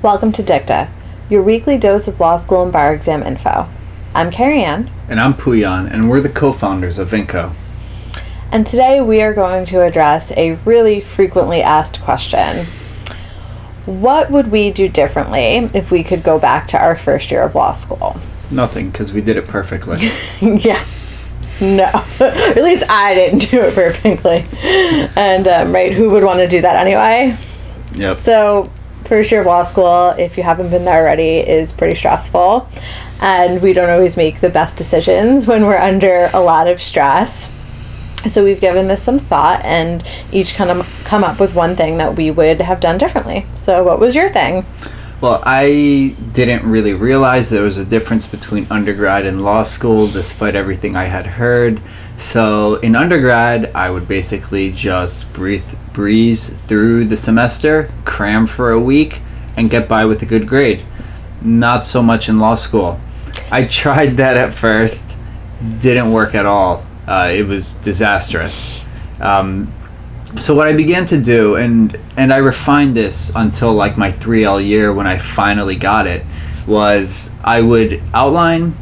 Welcome to Dicta, your weekly dose of law school and bar exam info. I'm Carrie Ann. And I'm Puyan, and we're the co-founders of Vinco. And today we are going to address a really frequently asked question. What would we do differently if we could go back to our first year of law school? Nothing, because we did it perfectly. Yeah. No. At least I didn't do it perfectly. And, right, who would want to do that anyway? Yep. So, first year of law school, if you haven't been there already, is pretty stressful. And we don't always make the best decisions when we're under a lot of stress. So we've given this some thought and each kind of come up with one thing that we would have done differently. So what was your thing? Well, I didn't really realize there was a difference between undergrad and law school, despite everything I had heard. So in undergrad, I would basically just breeze through the semester, cram for a week, and get by with a good grade. Not so much in law school. I tried that at first, didn't work at all. It was disastrous. So what I began to do, and I refined this until like my 3L year when I finally got it, was I would outline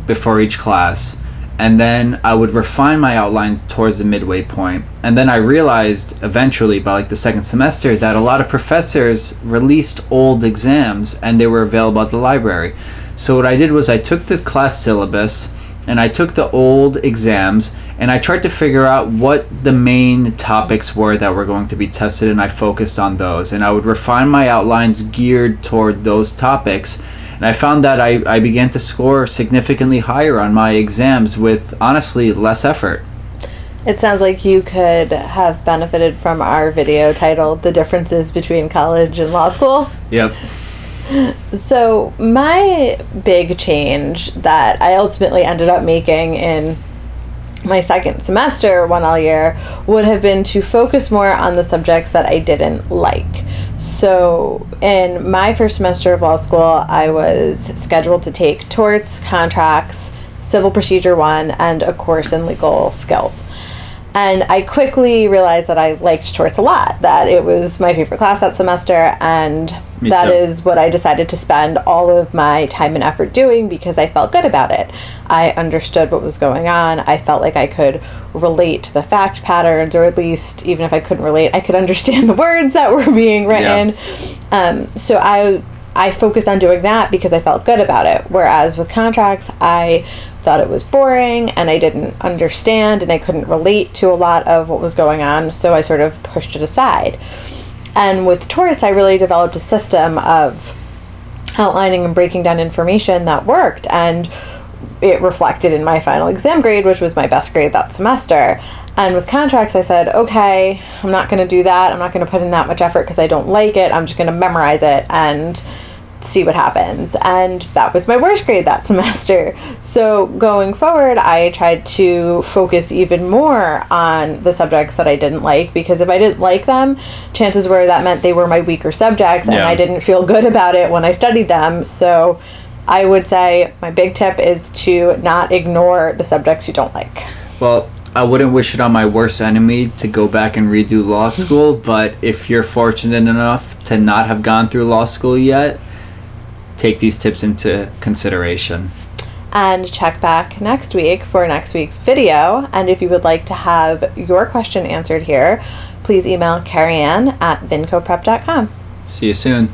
before each class, and then I would refine my outline towards the midway point. And then I realized eventually by like the second semester that a lot of professors released old exams and they were available at the library. So what I did was I took the class syllabus and I took the old exams and I tried to figure out what the main topics were that were going to be tested, and I focused on those. And I would refine my outlines geared toward those topics. And I found that I began to score significantly higher on my exams with, honestly, less effort. It sounds like you could have benefited from our video titled The Differences Between College and Law School. Yep. So my big change that I ultimately ended up making in my second semester, 1L year, would have been to focus more on the subjects that I didn't like. So in my first semester of law school, I was scheduled to take torts, contracts, civil procedure 1, and a course in legal skills. And I quickly realized that I liked torts a lot, that it was my favorite class that semester, and that is what I decided to spend all of my time and effort doing because I felt good about it. I understood what was going on. I felt like I could relate to the fact patterns, or at least, even if I couldn't relate, I could understand the words that were being written. Yeah. So I focused on doing that because I felt good about it. Whereas with contracts, I thought it was boring and I didn't understand and I couldn't relate to a lot of what was going on, so I sort of pushed it aside. And with torts, I really developed a system of outlining and breaking down information that worked, and it reflected in my final exam grade, which was my best grade that semester. And with contracts, I said, okay, I'm not going to do that. I'm not going to put in that much effort because I don't like it. I'm just going to memorize it and see what happens. And that was my worst grade that semester. So going forward, I tried to focus even more on the subjects that I didn't like, because if I didn't like them, chances were that meant they were my weaker subjects, and I didn't feel good about it when I studied them. So I would say my big tip is to not ignore the subjects you don't like. Well, I wouldn't wish it on my worst enemy to go back and redo law school, but if you're fortunate enough to not have gone through law school yet, take these tips into consideration. And check back next week for next week's video. And if you would like to have your question answered here, please email CarrieAnn@vincoprep.com. See you soon.